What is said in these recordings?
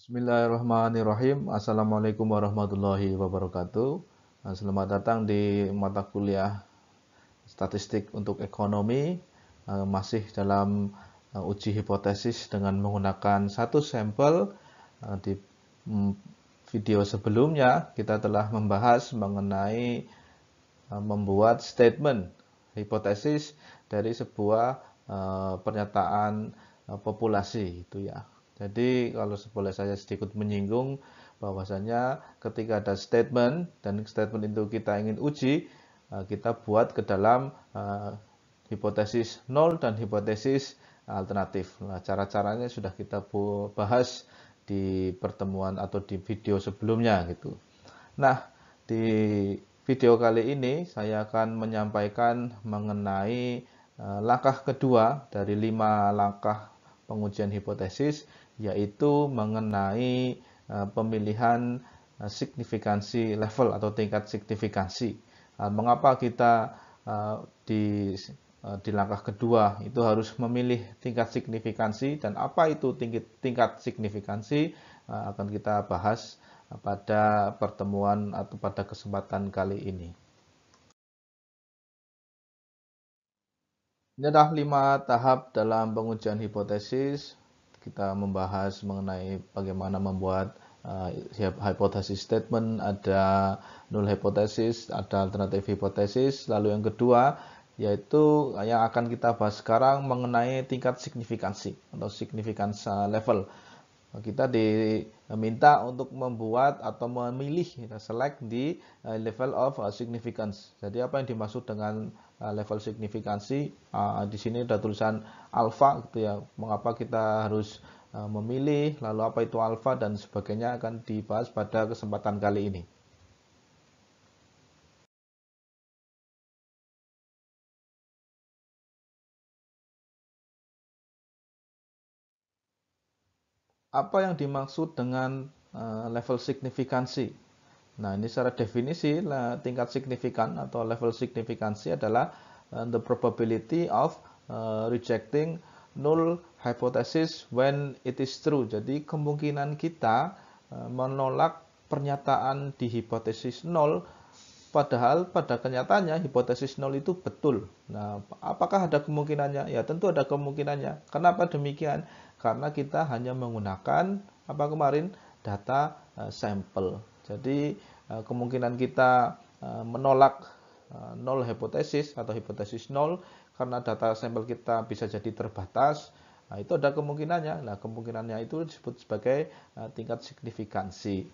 Bismillahirrahmanirrahim. Assalamualaikum warahmatullahi wabarakatuh. Selamat datang di mata kuliah statistik untuk ekonomi. Masih dalam uji hipotesis dengan menggunakan satu sampel. Di video sebelumnya kita telah membahas mengenai membuat statement hipotesis dari sebuah pernyataan populasi itu ya. Jadi kalau boleh saya sedikit menyinggung bahwasanya ketika ada statement dan statement itu kita ingin uji, kita buat ke dalam hipotesis nol dan hipotesis alternatif. Nah, cara-caranya sudah kita bahas di pertemuan atau di video sebelumnya gitu. Nah, di video kali ini saya akan menyampaikan mengenai langkah kedua dari 5 langkah pengujian hipotesis, yaitu mengenai pemilihan signifikansi level atau tingkat signifikansi. Mengapa kita di langkah kedua itu harus memilih tingkat signifikansi dan apa itu tingkat signifikansi akan kita bahas pada pertemuan atau pada kesempatan kali ini. Ini adalah 5 tahap dalam pengujian hipotesis. Kita membahas mengenai bagaimana membuat hipotesis statement, ada null hipotesis, ada alternatif hipotesis. Lalu yang kedua, yaitu yang akan kita bahas sekarang mengenai tingkat signifikansi atau significance level. Kita diminta untuk membuat atau memilih select di level of significance. Jadi apa yang dimaksud dengan level signifikansi? Di sini ada tulisan alfa gitu ya. Mengapa kita harus memilih, lalu apa itu alfa dan sebagainya akan dibahas pada kesempatan kali ini. Apa yang dimaksud dengan level signifikansi? Nah, ini secara definisi tingkat signifikan atau level signifikansi adalah the probability of rejecting null hypothesis when it is true. Jadi kemungkinan kita menolak pernyataan di hipotesis nol padahal pada kenyataannya hipotesis nol itu betul. Nah, apakah ada kemungkinannya? Ya, tentu ada kemungkinannya. Kenapa demikian? Karena kita hanya menggunakan apa kemarin data sampel. Jadi kemungkinan kita menolak nol hipotesis atau hipotesis nol karena data sampel kita bisa jadi terbatas. Nah, itu ada kemungkinannya. Nah, kemungkinannya itu disebut sebagai tingkat signifikansi.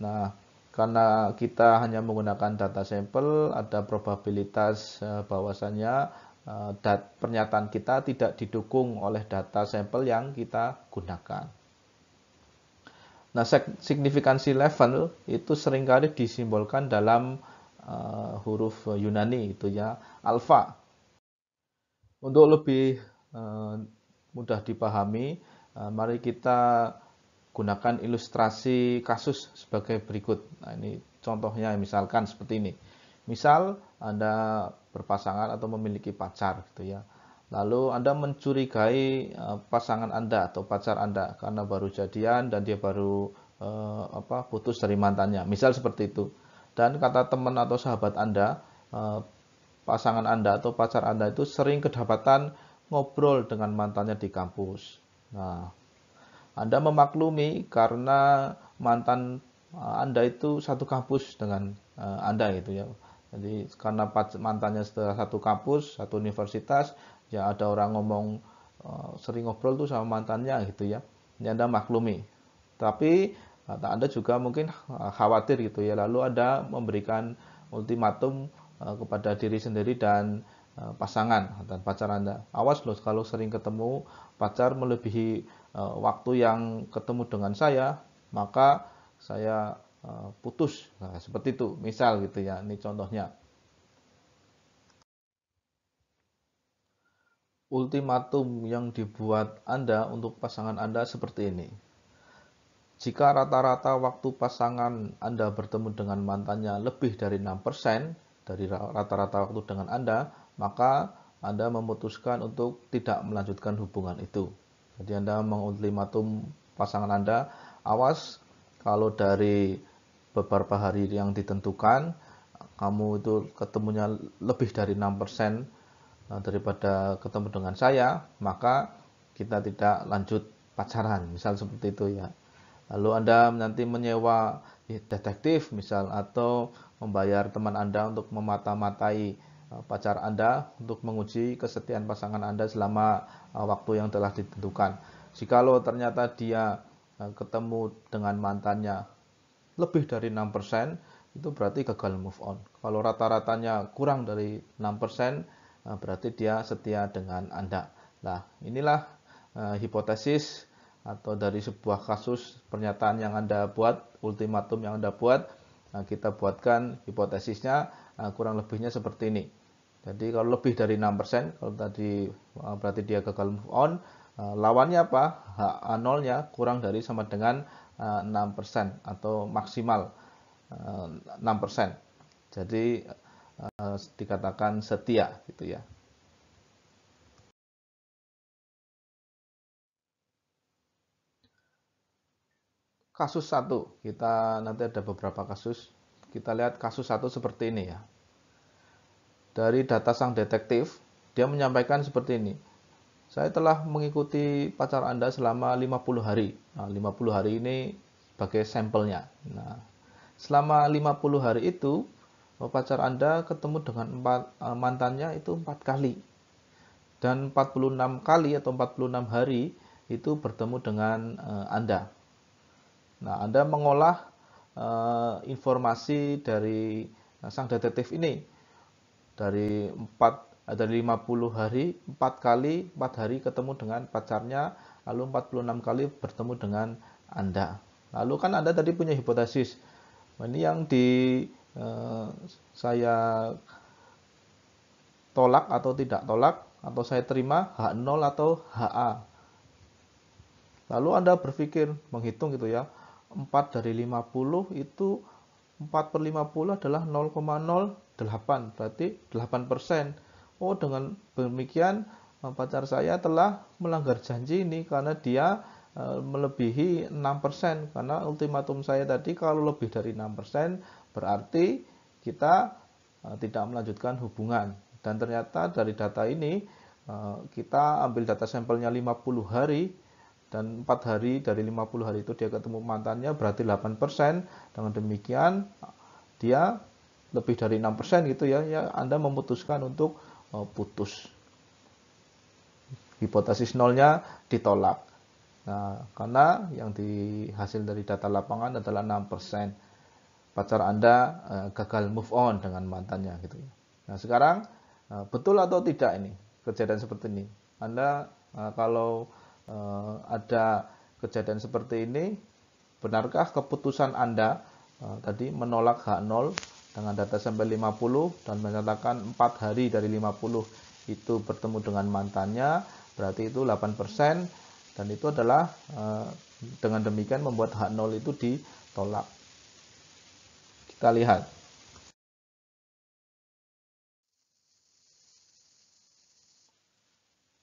Nah, karena kita hanya menggunakan data sampel, ada probabilitas bahwasannya pernyataan kita tidak didukung oleh data sampel yang kita gunakan. Nah, signifikansi level itu seringkali disimbolkan dalam huruf Yunani itu ya, alfa. Untuk lebih mudah dipahami, mari kita gunakan ilustrasi kasus sebagai berikut. Nah, ini contohnya misalkan seperti ini. Misal Anda berpasangan atau memiliki pacar gitu ya. Lalu Anda mencurigai pasangan Anda atau pacar Anda karena baru jadian dan dia baru putus dari mantannya. Misal seperti itu. Dan kata teman atau sahabat Anda, pasangan Anda atau pacar Anda itu sering kedapatan ngobrol dengan mantannya di kampus. Nah, Anda memaklumi karena mantan Anda itu satu kampus dengan Anda gitu ya. Jadi karena mantannya satu kampus, satu universitas, ya ada orang ngomong sering ngobrol tuh sama mantannya gitu ya. Ini Anda maklumi. Tapi Anda juga mungkin khawatir gitu ya. Lalu Anda memberikan ultimatum kepada diri sendiri dan pasangan dan pacar Anda. Awas loh kalau sering ketemu pacar melebihi waktu yang ketemu dengan saya, maka saya putus. Nah, seperti itu, misal gitu ya. Ini contohnya. Ultimatum yang dibuat Anda untuk pasangan Anda seperti ini. Jika rata-rata waktu pasangan Anda bertemu dengan mantannya lebih dari 6% dari rata-rata waktu dengan Anda, maka Anda memutuskan untuk tidak melanjutkan hubungan itu. Jadi Anda mengultimatum pasangan Anda, awas kalau dari beberapa hari yang ditentukan kamu itu ketemunya lebih dari 6% daripada ketemu dengan saya, maka kita tidak lanjut pacaran, misal seperti itu ya. Lalu Anda nanti menyewa detektif misal, atau membayar teman Anda untuk memata-matai pacar Anda untuk menguji kesetiaan pasangan Anda selama waktu yang telah ditentukan. Jikalau ternyata dia ketemu dengan mantannya lebih dari 6%, itu berarti gagal move on. Kalau rata-ratanya kurang dari 6%, berarti dia setia dengan Anda. Nah, inilah hipotesis atau dari sebuah kasus pernyataan yang Anda buat, ultimatum yang Anda buat. Kita buatkan hipotesisnya, kurang lebihnya seperti ini. Jadi kalau lebih dari 6%, kalau tadi berarti dia gagal move on. Lawannya apa? H0-nya kurang dari sama dengan 6% atau maksimal 6%. Jadi dikatakan setia gitu ya. Kasus 1, kita nanti ada beberapa kasus. Kita lihat kasus 1 seperti ini ya. Dari data sang detektif, dia menyampaikan seperti ini. Saya telah mengikuti pacar Anda selama 50 hari. Nah, 50 hari ini sebagai sampelnya. Nah, selama 50 hari itu, pacar Anda ketemu dengan mantannya itu 4 kali. Dan 46 kali atau 46 hari itu bertemu dengan Anda. Nah, Anda mengolah informasi dari sang detektif ini. Dari 50 hari, 4 kali, 4 hari ketemu dengan pacarnya, lalu 46 kali bertemu dengan Anda. Lalu kan Anda tadi punya hipotesis. Ini yang saya tolak atau tidak tolak, atau saya terima H0 atau HA. Lalu Anda berpikir, menghitung gitu ya, 4 dari 50 itu 4 per 50 adalah 0,08, berarti 8%. Oh, dengan demikian pacar saya telah melanggar janji ini karena dia melebihi 6%. Karena ultimatum saya tadi kalau lebih dari 6% berarti kita tidak melanjutkan hubungan. Dan ternyata dari data ini kita ambil data sampelnya 50 hari, dan 4 hari dari 50 hari itu dia ketemu mantannya berarti 8%. Dengan demikian dia lebih dari 6% gitu ya, Anda memutuskan untuk putus. Hipotesis nolnya ditolak. Nah, karena yang dihasil dari data lapangan adalah 6%. Pacar Anda gagal move on dengan mantannya gitu ya. Nah, sekarang betul atau tidak ini kejadian seperti ini? Anda kalau ada kejadian seperti ini, benarkah keputusan Anda tadi menolak H0 dengan data sampai 50 dan menyatakan 4 hari dari 50 itu bertemu dengan mantannya, berarti itu 8%, dan itu adalah dengan demikian membuat H0 itu ditolak. Kita lihat.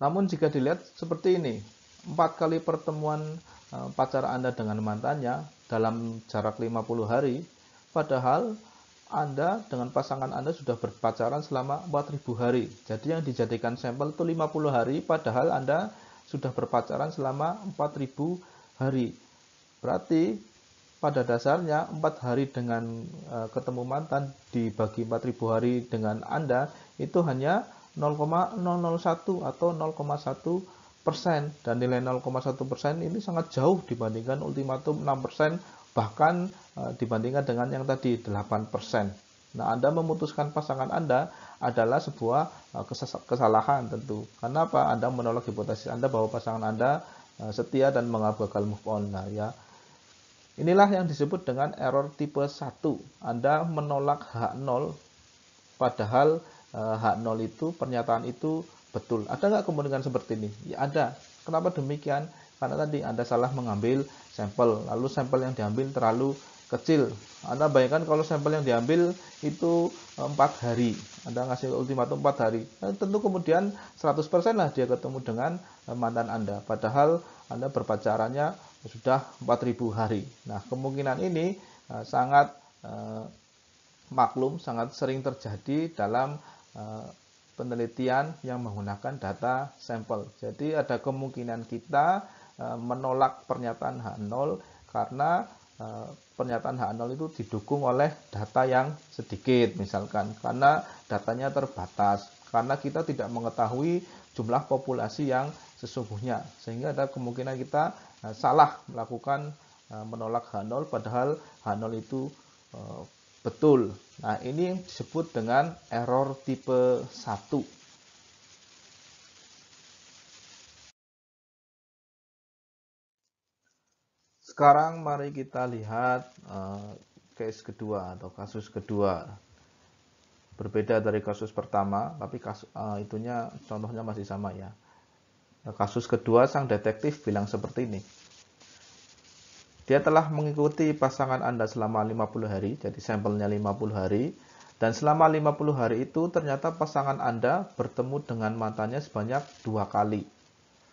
Namun jika dilihat seperti ini, 4 kali pertemuan pacar Anda dengan mantannya dalam jarak 50 hari, padahal Anda dengan pasangan Anda sudah berpacaran selama 4000 hari. Jadi yang dijadikan sampel itu 50 hari, padahal Anda sudah berpacaran selama 4000 hari. Berarti pada dasarnya 4 hari dengan ketemu mantan dibagi 4000 hari dengan Anda itu hanya 0,001 atau 0,1%, dan nilai 0,1% ini sangat jauh dibandingkan ultimatum 6%, bahkan dibandingkan dengan yang tadi 8%. Nah, Anda memutuskan pasangan Anda adalah sebuah kesalahan tentu. Karena apa? Anda menolak hipotesis Anda bahwa pasangan Anda setia dan gagal move on. Nah, ya. Inilah yang disebut dengan error tipe 1. Anda menolak H0 padahal H0 itu, pernyataan itu betul. Ada nggak kemungkinan seperti ini? Ya ada. Kenapa demikian? Karena tadi Anda salah mengambil sampel, lalu sampel yang diambil terlalu kecil. Anda bayangkan kalau sampel yang diambil itu 4 hari, Anda ngasih ultimatum 4 hari, tentu kemudian 100% lah dia ketemu dengan mantan Anda, padahal Anda berpacarannya sudah 4.000 hari. Nah, kemungkinan ini sangat maklum, sangat sering terjadi dalam penelitian yang menggunakan data sampel. Jadi ada kemungkinan kita menolak pernyataan H0 karena pernyataan H0 itu didukung oleh data yang sedikit, misalkan karena datanya terbatas, karena kita tidak mengetahui jumlah populasi yang sesungguhnya, sehingga ada kemungkinan kita salah melakukan menolak H0 padahal H0 itu betul. Nah, ini disebut dengan error tipe 1. Sekarang mari kita lihat case kedua atau kasus kedua. Berbeda dari kasus pertama, tapi contohnya masih sama ya. Kasus kedua, sang detektif bilang seperti ini. Dia telah mengikuti pasangan Anda selama 50 hari, jadi sampelnya 50 hari, dan selama 50 hari itu ternyata pasangan Anda bertemu dengan mantannya sebanyak 2 kali.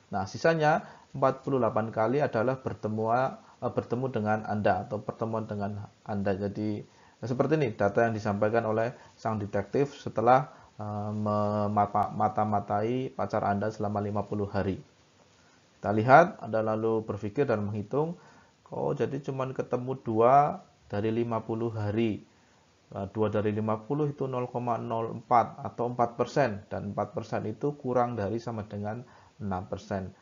Nah, sisanya 48 kali adalah bertemu dengan Anda atau pertemuan dengan Anda. Jadi seperti ini data yang disampaikan oleh sang detektif setelah memata-matai pacar Anda selama 50 hari. Kita lihat, Anda lalu berpikir dan menghitung, jadi cuma ketemu 2 dari 50 hari. 2 dari 50 itu 0,04 atau 4%, dan 4% itu kurang dari sama dengan 6%.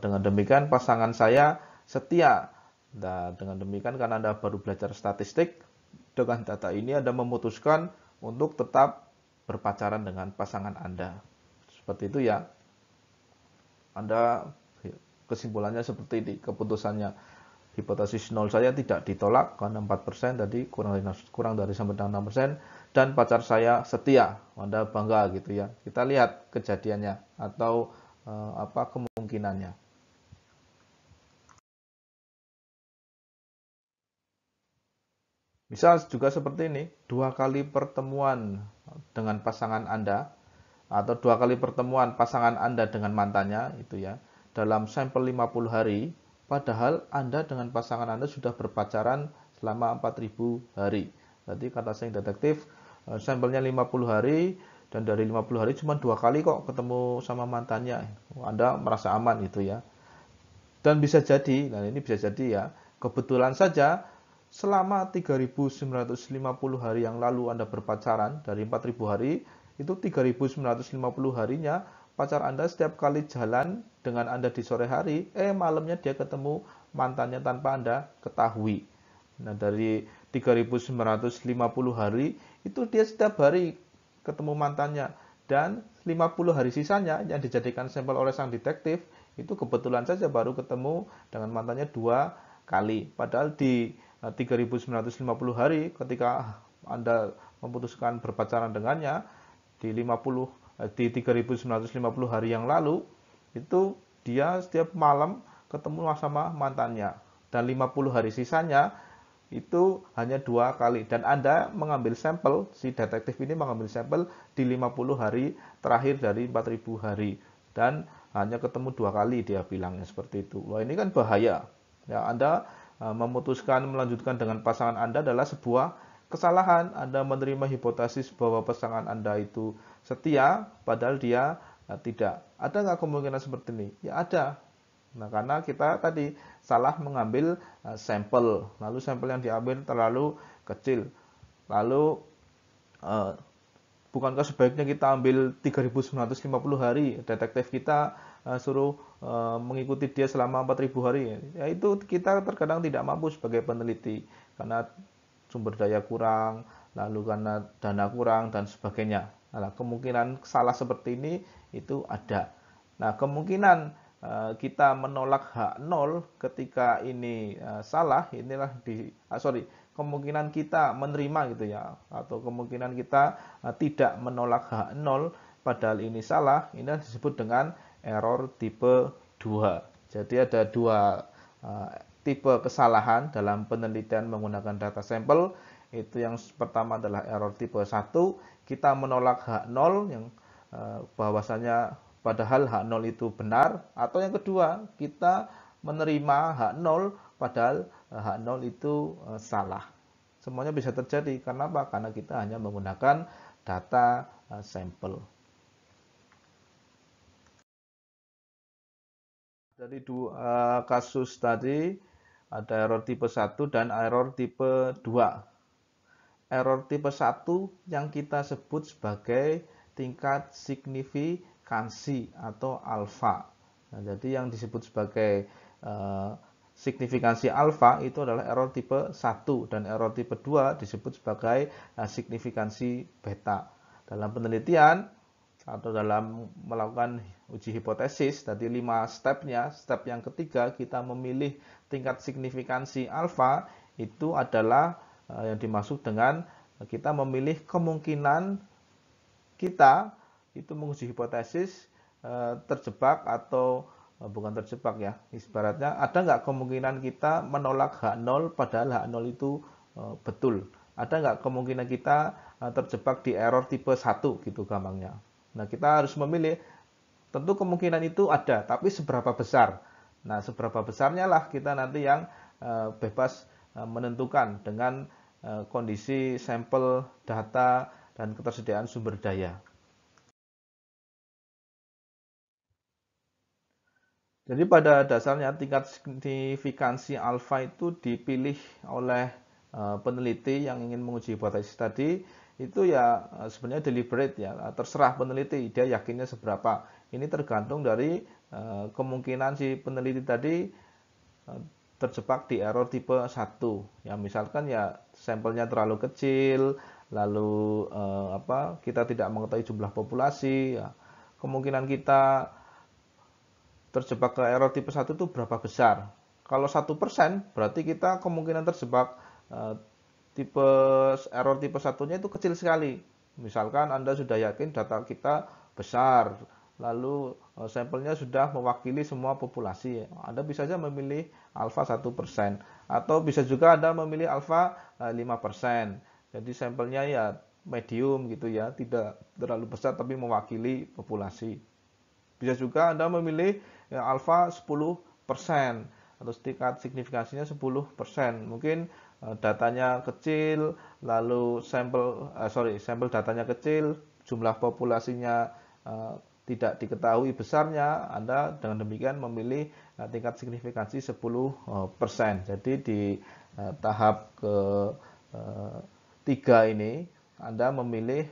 Dengan demikian pasangan saya setia. Nah, dengan demikian karena Anda baru belajar statistik, dengan data ini Anda memutuskan untuk tetap berpacaran dengan pasangan Anda. Seperti itu ya. Anda kesimpulannya seperti ini, keputusannya. Hipotesis 0 saya tidak ditolak karena 4% tadi kurang dari sampai dengan 6%, dan pacar saya setia. Anda bangga gitu ya. Kita lihat kejadiannya atau kemungkinannya. Misal juga seperti ini, 2 kali pertemuan dengan pasangan Anda atau 2 kali pertemuan pasangan Anda dengan mantannya itu ya, dalam sampel 50 hari, padahal Anda dengan pasangan Anda sudah berpacaran selama 4.000 hari. Jadi kata sang detektif, sampelnya 50 hari dan dari 50 hari cuma 2 kali kok ketemu sama mantannya. Anda merasa aman itu ya. Dan bisa jadi, nah ini bisa jadi ya, kebetulan saja selama 3.950 hari yang lalu Anda berpacaran, dari 4.000 hari, itu 3.950 harinya pacar Anda setiap kali jalan dengan Anda di sore hari, malamnya dia ketemu mantannya tanpa Anda ketahui. Nah, dari 3.950 hari, itu dia setiap hari ketemu mantannya. Dan 50 hari sisanya yang dijadikan sampel oleh sang detektif, itu kebetulan saja baru ketemu dengan mantannya 2 kali. Padahal di 3.950 hari ketika Anda memutuskan berpacaran dengannya di 3.950 hari yang lalu, itu dia setiap malam ketemu sama mantannya, dan 50 hari sisanya itu hanya 2 kali, dan Anda mengambil sampel, si detektif ini mengambil sampel di 50 hari terakhir dari 4.000 hari, dan hanya ketemu 2 kali, dia bilangnya seperti itu. Wah, ini kan bahaya ya. Anda memutuskan melanjutkan dengan pasangan Anda adalah sebuah kesalahan. Anda menerima hipotesis bahwa pasangan Anda itu setia, padahal dia tidak. Ada nggak kemungkinan seperti ini? Ya ada. Nah, karena kita tadi salah mengambil sampel, lalu sampel yang diambil terlalu kecil. Lalu bukankah sebaiknya kita ambil 3.950 hari, detektif kita suruh mengikuti dia selama 4.000 hari. Ya, itu kita terkadang tidak mampu sebagai peneliti karena sumber daya kurang, lalu karena dana kurang dan sebagainya. Nah, kemungkinan salah seperti ini itu ada. Nah, kemungkinan kita menolak H0 ketika ini salah, inilah kemungkinan kita menerima gitu ya, atau kemungkinan kita tidak menolak H0 padahal ini salah, ini disebut dengan error tipe 2. Jadi ada 2 tipe kesalahan dalam penelitian menggunakan data sampel. Itu yang pertama adalah error tipe 1, kita menolak H0 yang bahwasanya padahal H0 itu benar, atau yang kedua kita menerima H0 padahal H0 itu salah. Semuanya bisa terjadi. Karena apa? Karena kita hanya menggunakan data sampel. Dari dua kasus tadi, ada error tipe 1 dan error tipe 2. Error tipe 1 yang kita sebut sebagai tingkat signifikansi atau alfa. Nah, jadi yang disebut sebagai signifikansi alfa itu adalah error tipe 1 dan error tipe 2 disebut sebagai signifikansi beta. Dalam penelitian atau dalam melakukan uji hipotesis, tadi 5 stepnya, step yang ketiga kita memilih tingkat signifikansi alfa, itu adalah yang dimaksud dengan kita memilih kemungkinan kita itu menguji hipotesis terjebak atau bukan terjebak ya, ibaratnya ada nggak kemungkinan kita menolak H0 padahal H0 itu betul, ada nggak kemungkinan kita terjebak di error tipe 1 gitu gampangnya. Nah, kita harus memilih, tentu kemungkinan itu ada, tapi seberapa besar. Nah, seberapa besarnya lah kita nanti yang bebas menentukan dengan kondisi sampel data dan ketersediaan sumber daya. Jadi pada dasarnya tingkat signifikansi alfa itu dipilih oleh peneliti yang ingin menguji hipotesis tadi, itu ya sebenarnya deliberate ya, terserah peneliti dia yakinnya seberapa. Ini tergantung dari kemungkinan si peneliti tadi terjebak di error tipe 1. Ya misalkan ya sampelnya terlalu kecil, lalu kita tidak mengetahui jumlah populasi, ya, kemungkinan kita terjebak ke error tipe 1 itu berapa besar. Kalau 1% berarti kita kemungkinan terjebak tipe error tipe 1-nya itu kecil sekali. Misalkan Anda sudah yakin data kita besar, lalu sampelnya sudah mewakili semua populasi, Anda bisa saja memilih alfa 1%, atau bisa juga Anda memilih alfa 5%. Jadi sampelnya ya medium gitu ya, tidak terlalu besar tapi mewakili populasi. Bisa juga Anda memilih ya, alfa 10% atau tingkat signifikansinya 10%. Mungkin datanya kecil, lalu sampel datanya kecil, jumlah populasinya tidak diketahui besarnya, Anda dengan demikian memilih tingkat signifikansi 10%. Jadi di tahap ketiga ini Anda memilih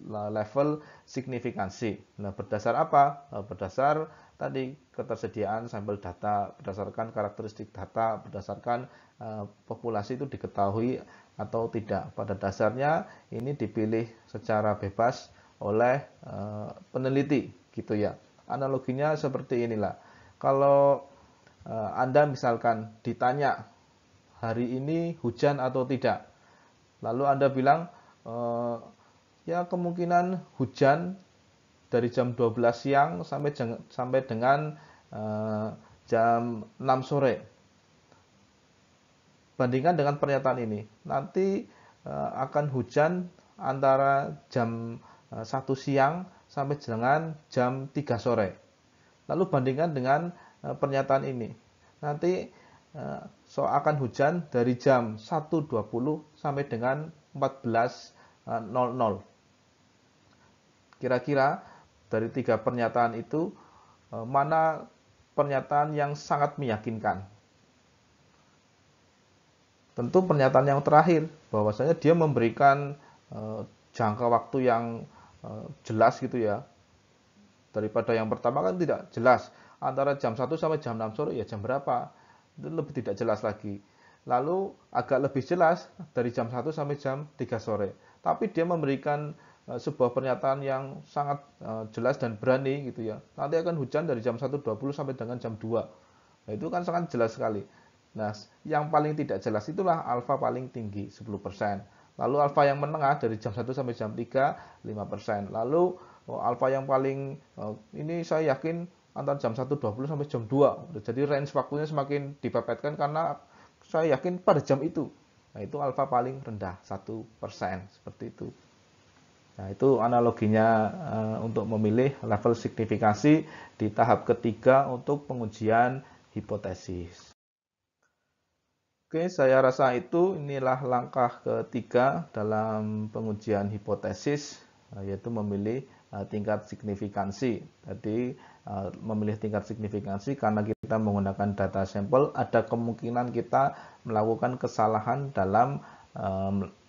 level signifikansi. Nah, berdasar apa? Berdasar tadi ketersediaan sampel data, berdasarkan karakteristik data, berdasarkan populasi itu diketahui atau tidak. Pada dasarnya ini dipilih secara bebas oleh peneliti gitu ya. Analoginya seperti inilah. Kalau Anda misalkan ditanya hari ini hujan atau tidak, lalu Anda bilang ya kemungkinan hujan dari jam 12 siang sampai dengan jam 6 sore. Bandingkan dengan pernyataan ini, nanti akan hujan antara jam 1 siang sampai dengan jam 3 sore. Lalu bandingkan dengan pernyataan ini, nanti akan hujan dari jam 1.20 sampai dengan 14.00. Kira-kira dari tiga pernyataan itu, mana pernyataan yang sangat meyakinkan? Tentu pernyataan yang terakhir, bahwasanya dia memberikan jangka waktu yang jelas gitu ya. Daripada yang pertama kan tidak jelas, antara jam 1 sampai jam 6 sore ya jam berapa, itu lebih tidak jelas lagi. Lalu agak lebih jelas dari jam 1 sampai jam 3 sore. Tapi dia memberikan sebuah pernyataan yang sangat jelas dan berani gitu ya. Nanti akan hujan dari jam 1.20 sampai dengan jam 2. Nah, itu kan sangat jelas sekali. Nah, yang paling tidak jelas itulah alfa paling tinggi 10%. Lalu alfa yang menengah dari jam 1 sampai jam 3 5%. Lalu alfa yang paling ini saya yakin antara jam 1.20 sampai jam 2. Jadi range waktunya semakin dipepetkan karena saya yakin pada jam itu. Nah, itu alfa paling rendah, 1%, seperti itu. Nah, itu analoginya untuk memilih level signifikansi di tahap ketiga untuk pengujian hipotesis. Oke, saya rasa inilah langkah ketiga dalam pengujian hipotesis, yaitu memilih tingkat signifikansi. Jadi, memilih tingkat signifikansi karena kita menggunakan data sampel, ada kemungkinan kita melakukan kesalahan dalam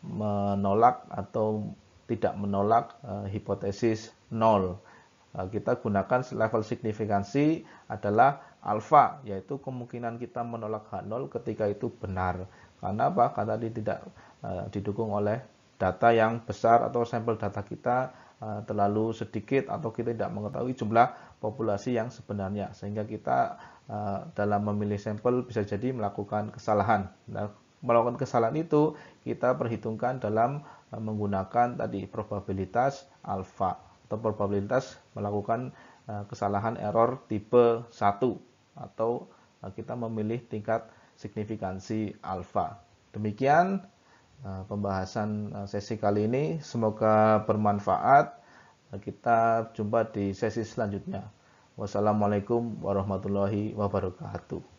menolak atau tidak menolak hipotesis 0. Kita gunakan level signifikansi adalah alfa, yaitu kemungkinan kita menolak H0 ketika itu benar. Karena apa? Karena tidak didukung oleh data yang besar atau sampel data kita terlalu sedikit atau kita tidak mengetahui jumlah populasi yang sebenarnya. Sehingga kita dalam memilih sampel bisa jadi melakukan kesalahan. Nah, melakukan kesalahan itu kita perhitungkan dalam menggunakan tadi probabilitas alfa atau probabilitas melakukan kesalahan error tipe 1 atau kita memilih tingkat signifikansi alfa. Demikian pembahasan sesi kali ini, semoga bermanfaat. Kita jumpa di sesi selanjutnya. Wassalamualaikum warahmatullahi wabarakatuh.